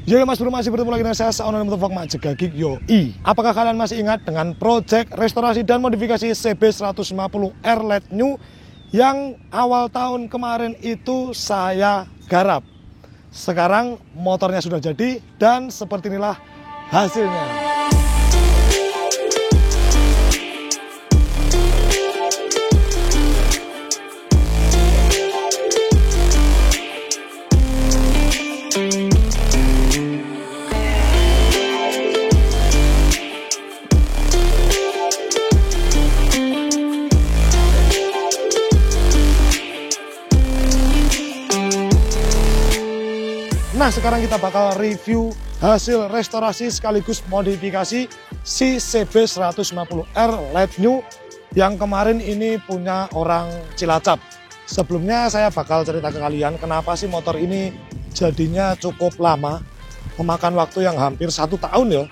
Yo Mas Bro, masih bertemu lagi dengan saya Owner Motovlog Mak Jegagik Yoi. Apakah kalian masih ingat dengan proyek restorasi dan modifikasi CB150R LED New yang awal tahun kemarin itu saya garap? Sekarang motornya sudah jadi dan seperti inilah hasilnya. Nah, sekarang kita bakal review hasil restorasi sekaligus modifikasi si CB150R LED New yang kemarin ini punya orang Cilacap. Sebelumnya saya bakal cerita ke kalian kenapa sih motor ini jadinya cukup lama, memakan waktu yang hampir 1 tahun ya.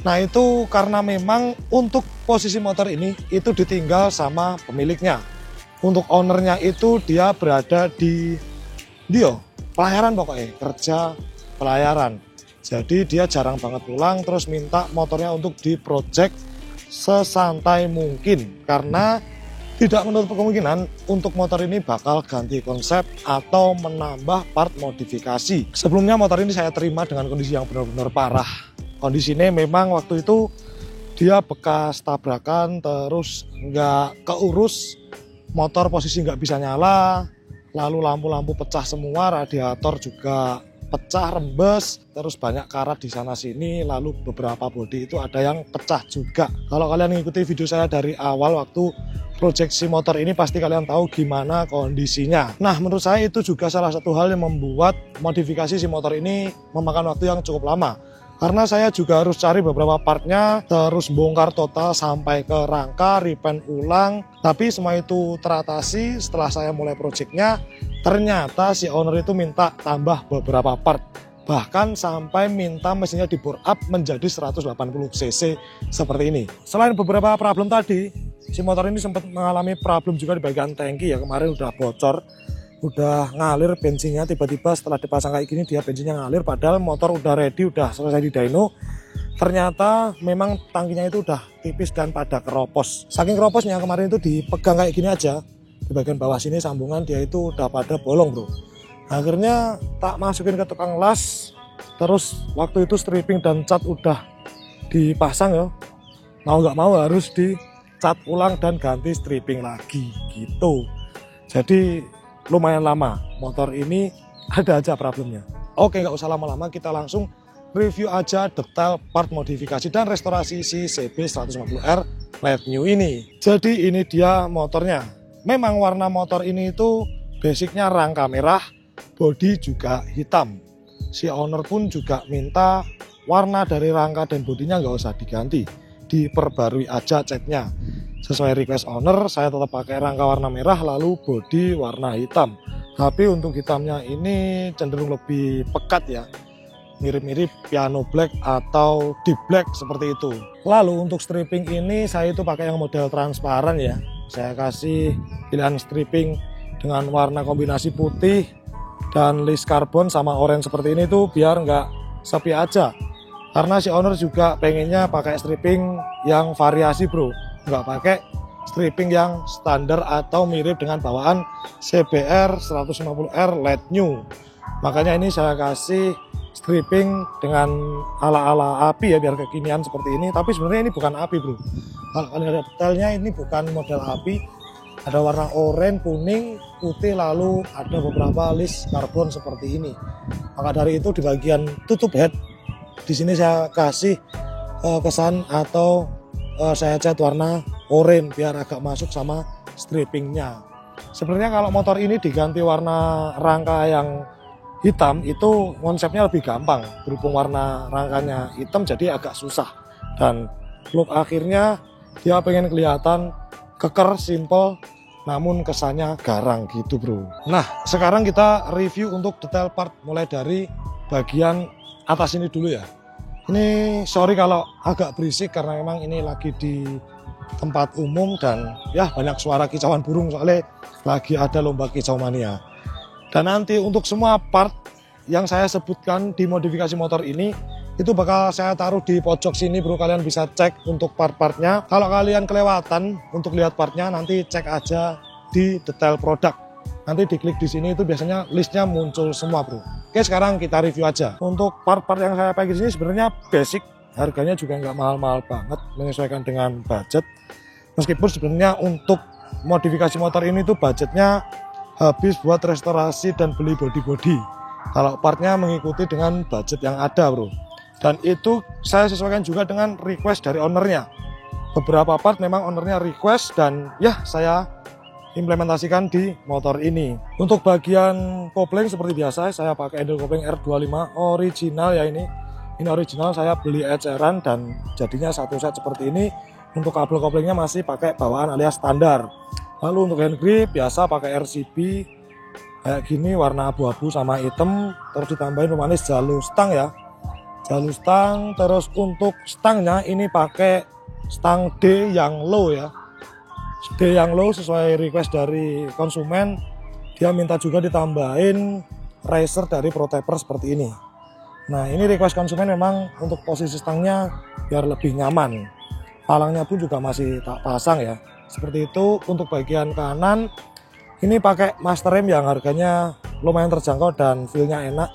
Nah, itu karena memang untuk posisi motor ini itu ditinggal sama pemiliknya. Untuk ownernya itu dia berada di pelayaran, pokoknya kerja pelayaran. Jadi dia jarang banget pulang, terus minta motornya untuk diproject sesantai mungkin karena tidak menutup kemungkinan untuk motor ini bakal ganti konsep atau menambah part modifikasi. Sebelumnya motor ini saya terima dengan kondisi yang benar-benar parah. Kondisinya memang waktu itu dia bekas tabrakan, terus nggak keurus, motor posisi nggak bisa nyala, lalu lampu-lampu pecah semua, radiator juga pecah, rembes, terus banyak karat di sana sini, lalu beberapa bodi itu ada yang pecah juga. Kalau kalian mengikuti video saya dari awal waktu proyeksi motor ini pasti kalian tahu gimana kondisinya. Nah, menurut saya itu juga salah satu hal yang membuat modifikasi si motor ini memakan waktu yang cukup lama. Karena saya juga harus cari beberapa partnya, terus bongkar total sampai ke rangka, repaint ulang. Tapi semua itu teratasi setelah saya mulai projectnya. Ternyata si owner itu minta tambah beberapa part. Bahkan sampai minta mesinnya di bore up menjadi 180 cc seperti ini. Selain beberapa problem tadi, si motor ini sempat mengalami problem juga di bagian tangki ya. Kemarin udah bocor, udah ngalir bensinnya, tiba-tiba setelah dipasang kayak gini dia bensinnya ngalir, padahal motor udah ready, udah selesai di dyno. Ternyata memang tangkinya itu udah tipis dan pada keropos. Saking keroposnya kemarin itu dipegang kayak gini aja, di bagian bawah sini sambungan dia itu udah pada bolong bro. Akhirnya tak masukin ke tukang las, terus waktu itu stripping dan cat udah dipasang ya, mau nggak mau harus dicat ulang dan ganti stripping lagi gitu. Jadi lumayan lama motor ini, ada aja problemnya. Oke, nggak usah lama-lama, kita langsung review aja detail part modifikasi dan restorasi si CB150R LED New ini. Jadi ini dia motornya. Memang warna motor ini itu basicnya rangka merah, bodi juga hitam. Si owner pun juga minta warna dari rangka dan bodinya nggak usah diganti, diperbarui aja catnya. Sesuai request owner, saya tetap pakai rangka warna merah lalu bodi warna hitam. Tapi untuk hitamnya ini cenderung lebih pekat ya, mirip-mirip piano black atau deep black seperti itu. Lalu untuk stripping ini saya itu pakai yang model transparan ya. Saya kasih pilihan stripping dengan warna kombinasi putih dan list karbon sama orange seperti ini tuh biar nggak sepi aja. Karena si owner juga pengennya pakai stripping yang variasi bro, nggak pakai stripping yang standar atau mirip dengan bawaan CBR 150R LED New. Makanya ini saya kasih stripping dengan ala-ala api ya, biar kekinian seperti ini. Tapi sebenarnya ini bukan api bro. Kalau kalian lihat detailnya ini bukan model api. Ada warna oranye, kuning, putih, lalu ada beberapa list karbon seperti ini. Maka dari itu di bagian tutup head di sini saya kasih kesan atau saya cat warna oranye biar agak masuk sama strippingnya. Sebenarnya kalau motor ini diganti warna rangka yang hitam itu konsepnya lebih gampang, berhubung warna rangkanya hitam jadi agak susah, dan look akhirnya dia pengen kelihatan keker, simple, namun kesannya garang gitu bro. Nah, sekarang kita review untuk detail part mulai dari bagian atas ini dulu ya. Ini sorry kalau agak berisik karena memang ini lagi di tempat umum dan ya banyak suara kicauan burung soalnya lagi ada lomba kicau mania. Dan nanti untuk semua part yang saya sebutkan di modifikasi motor ini itu bakal saya taruh di pojok sini bro, kalian bisa cek untuk part-partnya. Kalau kalian kelewatan untuk lihat partnya, nanti cek aja di detail produk. Nanti diklik di sini itu biasanya listnya muncul semua bro. Oke, sekarang kita review aja. Untuk part-part yang saya pakai di sini sebenarnya basic, harganya juga nggak mahal-mahal banget, menyesuaikan dengan budget. Meskipun sebenarnya untuk modifikasi motor ini tuh budgetnya habis buat restorasi dan beli body-body. Kalau partnya mengikuti dengan budget yang ada bro. Dan itu saya sesuaikan juga dengan request dari ownernya. Beberapa part memang ownernya request dan ya saya implementasikan di motor ini. Untuk bagian kopling seperti biasa saya pakai handle kopling R25 original ya ini. Ini original, saya beli eceran dan jadinya satu set seperti ini. Untuk kabel koplingnya masih pakai bawaan alias standar. Lalu untuk hand grip biasa pakai RCB kayak gini warna abu-abu sama hitam. Terus ditambahin pemanis jalur stang ya. Jalur stang, terus untuk stangnya ini pakai stang D yang low ya. D yang low sesuai request dari konsumen. Dia minta juga ditambahin riser dari Protaper seperti ini. Nah ini request konsumen memang untuk posisi stangnya biar lebih nyaman. Palangnya pun juga masih tak pasang ya. Seperti itu. Untuk bagian kanan ini pakai master rem yang harganya lumayan terjangkau dan feel-nya enak.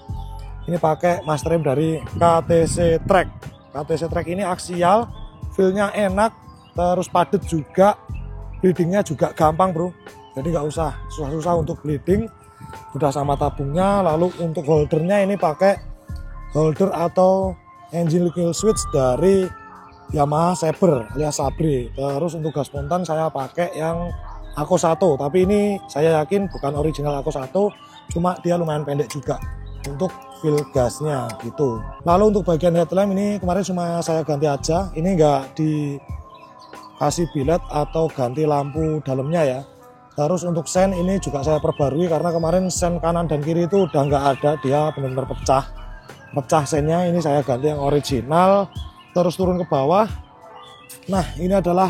Ini pakai master rem dari KTC Track. KTC Track ini aksial, feel-nya enak, terus padat juga. Bleedingnya juga gampang bro, jadi nggak usah susah-susah untuk bleeding, udah sama tabungnya. Lalu untuk holdernya ini pakai holder atau engine kill switch dari Yamaha Saber alias Sabre. Terus untuk gas spontan saya pakai yang Ako 1, tapi ini saya yakin bukan original Ako 1, cuma dia lumayan pendek juga untuk feel gasnya gitu. Lalu untuk bagian headlamp ini kemarin cuma saya ganti aja, ini nggak dikasih billet atau ganti lampu dalamnya ya. Terus untuk sen ini juga saya perbarui karena kemarin sen kanan dan kiri itu udah nggak ada, dia benar-benar pecah sennya. Ini saya ganti yang original. Terus turun ke bawah, nah ini adalah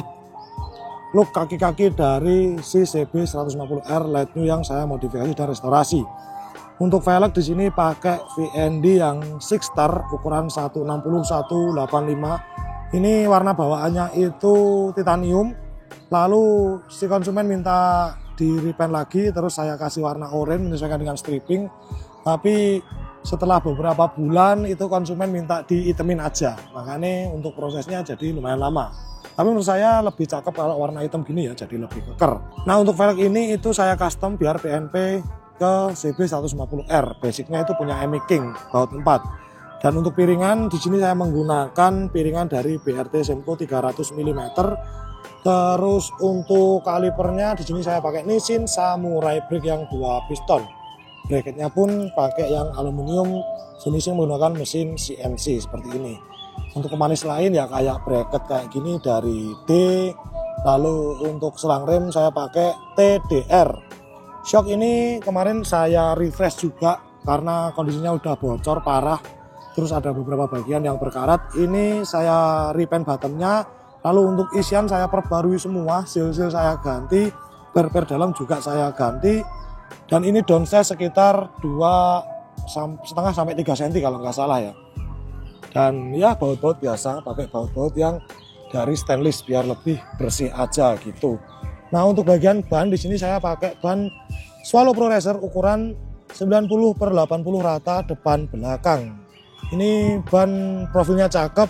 look kaki-kaki dari si CB150R Light New yang saya modifikasi dan restorasi. Untuk velg di sini pakai VND yang 6 star ukuran 160/185. Ini warna bawaannya itu titanium. Lalu si konsumen minta di repaint lagi, terus saya kasih warna oranye menyesuaikan dengan stripping. Tapi setelah beberapa bulan itu konsumen minta diitemin aja, makanya untuk prosesnya jadi lumayan lama. Tapi menurut saya lebih cakep kalau warna hitam gini ya, jadi lebih keker. Nah untuk velg ini itu saya custom biar PNP ke CB150R. Basicnya itu punya Emi King baut 4. Dan untuk piringan di sini saya menggunakan piringan dari BRT Semco 300 mm. Terus untuk kalipernya di sini saya pakai Nissin Samurai Brake yang 2 piston. Bracketnya pun pakai yang aluminium, finishing menggunakan mesin CNC seperti ini. Untuk pemanis lain ya kayak bracket kayak gini dari D. Lalu untuk selang rem saya pakai TDR. Shock ini kemarin saya refresh juga karena kondisinya udah bocor parah. Terus ada beberapa bagian yang berkarat. Ini saya repaint bottomnya. Lalu untuk isian saya perbarui semua, seal-seal saya ganti, per dalam juga saya ganti. Dan ini downsize sekitar 2,5 sampai 3 cm kalau nggak salah ya. Dan ya baut-baut biasa, pakai baut-baut yang dari stainless biar lebih bersih aja gitu. Nah untuk bagian ban di sini saya pakai ban Swallow Pro Racer ukuran 90/80 rata depan belakang. Ini ban profilnya cakep,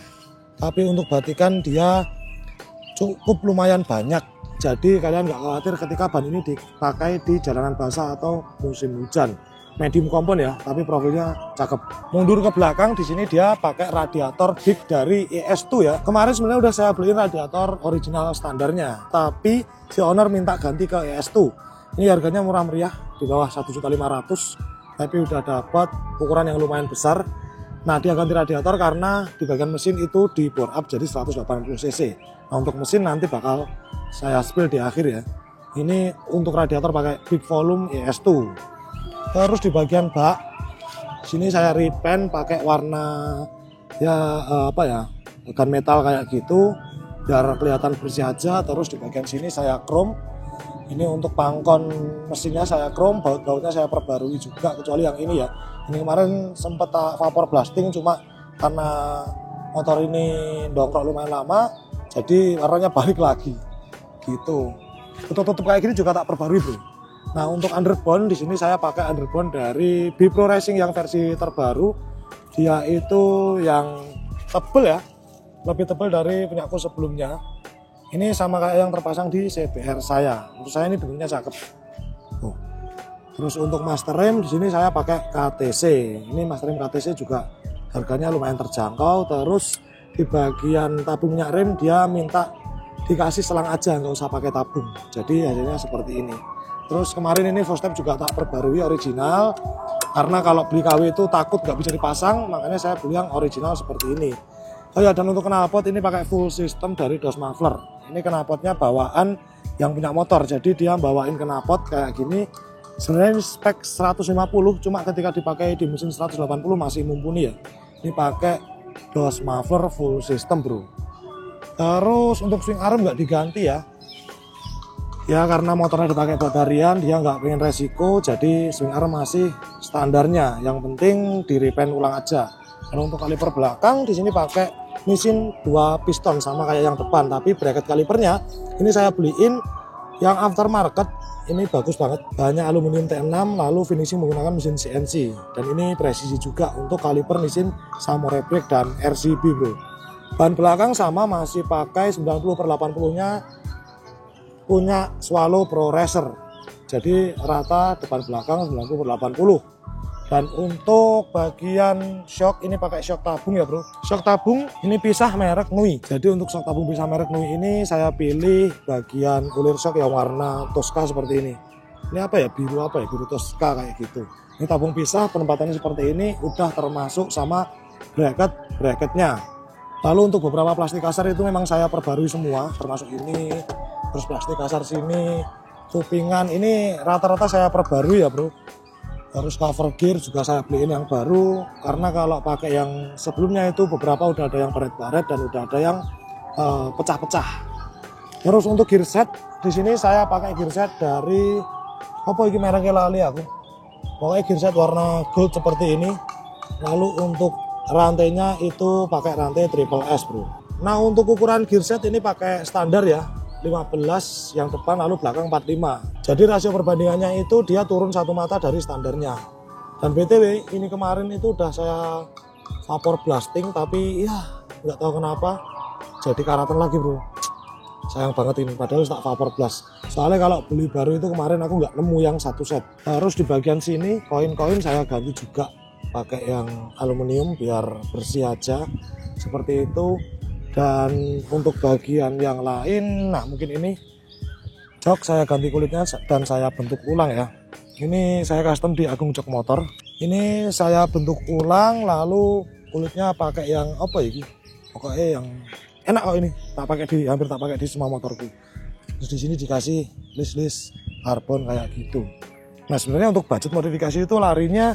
tapi untuk batikan dia cukup lumayan banyak. Jadi kalian nggak khawatir ketika ban ini dipakai di jalanan basah atau musim hujan. Medium kompon ya, tapi profilnya cakep. Mundur ke belakang di sini dia pakai radiator big dari ES2 ya. Kemarin sebenarnya udah saya beliin radiator original standarnya, tapi si owner minta ganti ke ES2. Ini harganya murah meriah di bawah 1.500.000, tapi udah dapat ukuran yang lumayan besar. Nah dia ganti radiator karena di bagian mesin itu di bore up jadi 180 cc. Nah untuk mesin nanti bakal saya spill di akhir ya. Ini untuk radiator pakai big volume ES2. Terus di bagian bak sini saya repaint pakai warna ya gunmetal kayak gitu biar kelihatan bersih aja. Terus di bagian sini saya chrome. Ini untuk pangkon mesinnya saya chrome, baut-bautnya saya perbarui juga, kecuali yang ini ya. Ini kemarin sempat vapor blasting, cuma karena motor ini dongkrok lumayan lama, jadi warnanya balik lagi. Gitu. Tutup kayak gini juga tak perbarui bro. Nah untuk underbone di sini saya pakai underbone dari Bipro Racing yang versi terbaru. Dia itu yang tebel ya, lebih tebal dari punyaku sebelumnya. Ini sama kayak yang terpasang di CBR saya. Untuk saya ini bentuknya cakep. Tuh. Terus untuk master rem di sini saya pakai KTC. Ini master rem KTC juga harganya lumayan terjangkau. Terus di bagian tabung minyak rem dia minta dikasih selang aja, nggak usah pakai tabung. Jadi hasilnya seperti ini. Terus kemarin ini footstep juga tak perbarui original. Karena kalau beli KW itu takut nggak bisa dipasang, makanya saya beli yang original seperti ini. Oh ya, dan untuk knalpot ini pakai full system dari DOS Muffler. Ini knalpotnya bawaan yang punya motor, jadi dia bawain knalpot kayak gini. Sebenarnya spek 150, cuma ketika dipakai di mesin 180 masih mumpuni ya. Ini pakai DOS Muffler full system bro. Terus untuk swing arm nggak diganti ya. Ya karena motornya dipakai buat harian, dia nggak pengen resiko, jadi swing arm masih standarnya. Yang penting di repaint ulang aja. Dan untuk kaliper belakang di sini pakai mesin 2 piston sama kayak yang depan, tapi bracket kalipernya ini saya beliin yang aftermarket. Ini bagus banget, bahannya aluminium T6, lalu finishing menggunakan mesin CNC, dan ini presisi juga untuk kaliper mesin Samurai Brake dan RCB bro. Ban belakang sama, masih pakai 90/80 nya punya Swallow Pro Racer, jadi rata depan belakang 90/80. Dan untuk bagian shock ini pakai shock tabung ya bro. Shock tabung ini pisah merek Nui. Jadi untuk shock tabung pisah merek Nui ini saya pilih bagian ulir shock yang warna Tosca seperti ini. Ini apa ya, biru apa ya, biru Tosca kayak gitu. Ini tabung pisah, penempatannya seperti ini, udah termasuk sama bracket-bracketnya. Lalu untuk beberapa plastik kasar itu memang saya perbarui semua, termasuk ini, terus plastik kasar sini, kupingan ini rata-rata saya perbarui ya bro. Terus cover gear juga saya beliin yang baru, karena kalau pakai yang sebelumnya itu beberapa udah ada yang baret-baret dan udah ada yang pecah-pecah. Terus untuk gear set di sini saya pakai gear set dari apa ini mereknya lali aku. Pokoknya gear set warna gold seperti ini. Lalu untuk rantainya itu pakai rantai triple S bro. Nah untuk ukuran gear set ini pakai standar ya, 15 yang depan lalu belakang 45. Jadi rasio perbandingannya itu dia turun 1 mata dari standarnya. Dan BTW ini kemarin itu udah saya vapor blasting, tapi ya nggak tahu kenapa jadi karatan lagi bro. Sayang banget ini, padahal tak vapor blast. Soalnya kalau beli baru itu kemarin aku nggak nemu yang satu set. Terus di bagian sini koin-koin saya ganti juga pakai yang aluminium biar bersih aja seperti itu. Dan untuk bagian yang lain, nah mungkin ini jok saya ganti kulitnya dan saya bentuk ulang ya. Ini saya custom di Agung Jok Motor. Ini saya bentuk ulang, lalu kulitnya pakai yang apa ya? Pokoknya yang enak kok ini. Hampir tak pakai di semua motorku. Terus di sini dikasih list karbon kayak gitu. Nah sebenarnya untuk budget modifikasi itu larinya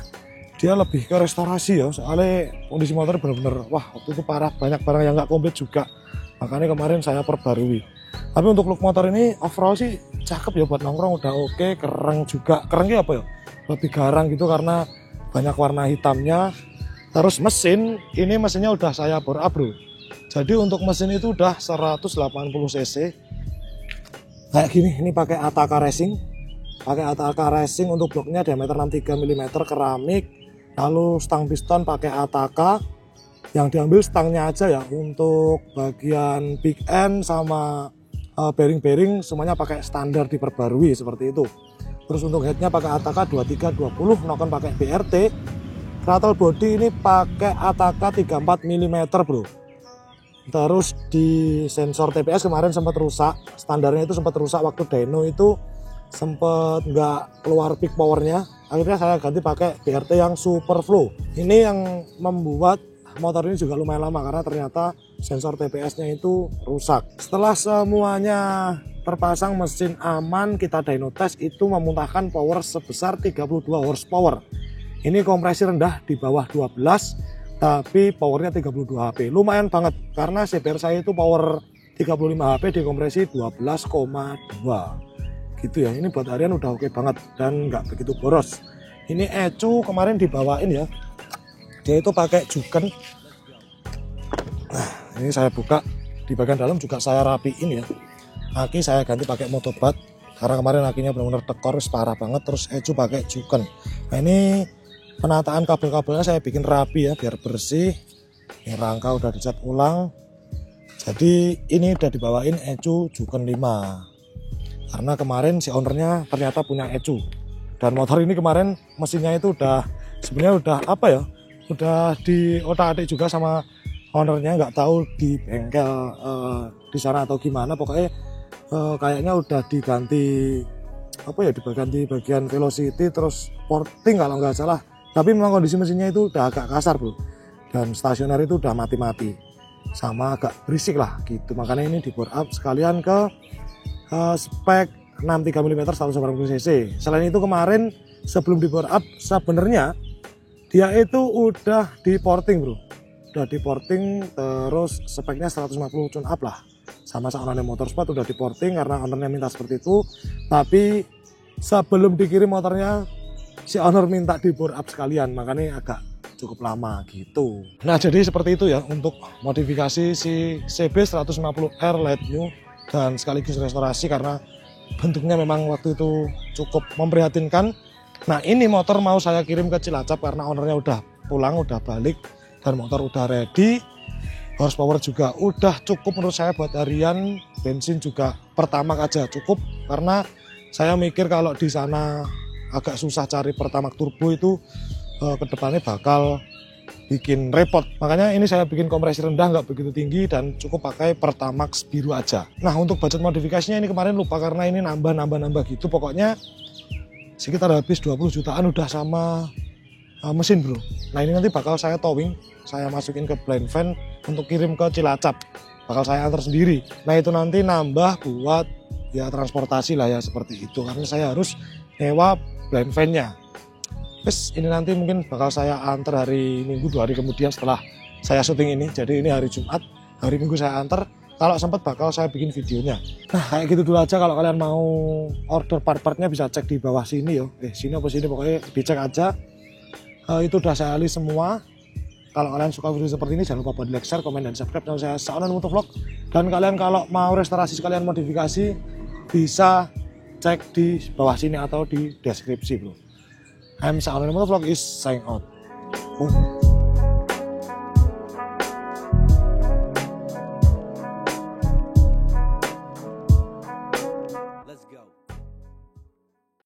dia lebih ke restorasi ya, soalnya kondisi motor bener-bener wah waktu itu parah, banyak barang yang nggak komplit juga, makanya kemarin saya perbarui. Tapi untuk look motor ini overall sih cakep ya, buat nongkrong udah oke. Kereng juga, kerengnya apa ya, lebih garang gitu karena banyak warna hitamnya. Terus mesin, ini mesinnya udah saya bore up bro, jadi untuk mesin itu udah 180 cc kayak gini. Ini pakai Ataka Racing, untuk bloknya diameter 63 mm keramik. Lalu stang piston pakai Ataka, yang diambil stangnya aja ya. Untuk bagian big end sama bearing-bearing semuanya pakai standar diperbarui seperti itu. Terus untuk headnya pakai Ataka 2320, knockon pakai BRT. Throttle body ini pakai Ataka 34 mm bro. Terus di sensor TPS kemarin sempat rusak, standarnya itu sempat rusak waktu dyno itu sempat nggak keluar peak powernya. Akhirnya saya ganti pakai BRT yang super flow. Ini yang membuat motor ini juga lumayan lama karena ternyata sensor TPS-nya itu rusak. Setelah semuanya terpasang, mesin aman, kita dyno test itu memuntahkan power sebesar 32 horsepower. Ini kompresi rendah di bawah 12, tapi powernya 32 HP. Lumayan banget karena CBR saya itu power 35 HP dikompresi 12,2. gitu ya. Ini buat harian udah oke banget dan nggak begitu boros. Ini ecu kemarin dibawain ya, dia itu pakai juken. Nah, ini saya buka, di bagian dalam juga saya rapiin ya. Aki saya ganti pakai motobat karena kemarin akinya benar-benar tekor parah banget. Terus ecu pakai juken. Nah, ini penataan kabel-kabelnya saya bikin rapi ya biar bersih. Ini rangka udah dicat ulang. Jadi ini udah dibawain ecu juken 5. Karena kemarin si ownernya ternyata punya ecu. Dan motor ini kemarin mesinnya itu udah sebenarnya udah apa ya? Udah di otak-atik juga sama ownernya, nggak tahu di bengkel di sana atau gimana. Pokoknya kayaknya udah diganti apa ya, diganti bagian velocity terus porting kalau nggak salah. Tapi memang kondisi mesinnya itu udah agak kasar bro, dan stasioner itu udah mati-mati sama agak berisik lah gitu. Makanya ini di bore up sekalian ke spek 63 mm 180 cc. Selain itu kemarin sebelum di bore up sebenarnya dia itu udah di porting bro, udah di porting, terus speknya 150 tune up lah, sama ownernya Motorsport udah di porting karena ownernya minta seperti itu. Tapi sebelum dikirim motornya si owner minta di bore up sekalian, makanya agak cukup lama gitu. Nah jadi seperti itu ya untuk modifikasi si CB 150R Light New dan sekaligus restorasi, karena bentuknya memang waktu itu cukup memprihatinkan. Nah ini motor mau saya kirim ke Cilacap karena ownernya udah pulang, udah balik, dan motor udah ready. Horsepower juga udah cukup menurut saya buat harian. Bensin juga pertamax aja cukup, karena saya mikir kalau di sana agak susah cari pertamax turbo itu kedepannya bakal bikin repot. Makanya ini saya bikin kompresi rendah, nggak begitu tinggi, dan cukup pakai pertamax biru aja. Nah untuk budget modifikasinya ini kemarin lupa karena ini nambah gitu. Pokoknya sekitar habis 20 jutaan udah sama mesin bro. Nah ini nanti bakal saya towing, saya masukin ke blind van untuk kirim ke Cilacap. Bakal saya antar sendiri. Nah itu nanti nambah buat ya transportasi lah ya, seperti itu. Karena saya harus nyewa blind van-nya. Terus ini nanti mungkin bakal saya antar hari Minggu 2 hari kemudian setelah saya syuting ini. Jadi ini hari Jumat, hari Minggu saya antar. Kalau sempat bakal saya bikin videonya. Nah kayak gitu dulu aja. Kalau kalian mau order part-partnya bisa cek di bawah sini yo. Sini apa sini, pokoknya dicek aja. Itu udah saya list semua. Kalau kalian suka video seperti ini jangan lupa buat like, share, komen, dan subscribe channel saya Saonan Motovlog. Dan kalian kalau mau restorasi sekalian modifikasi bisa cek di bawah sini atau di deskripsi bro. I'm Saonan Motovlog is sign out.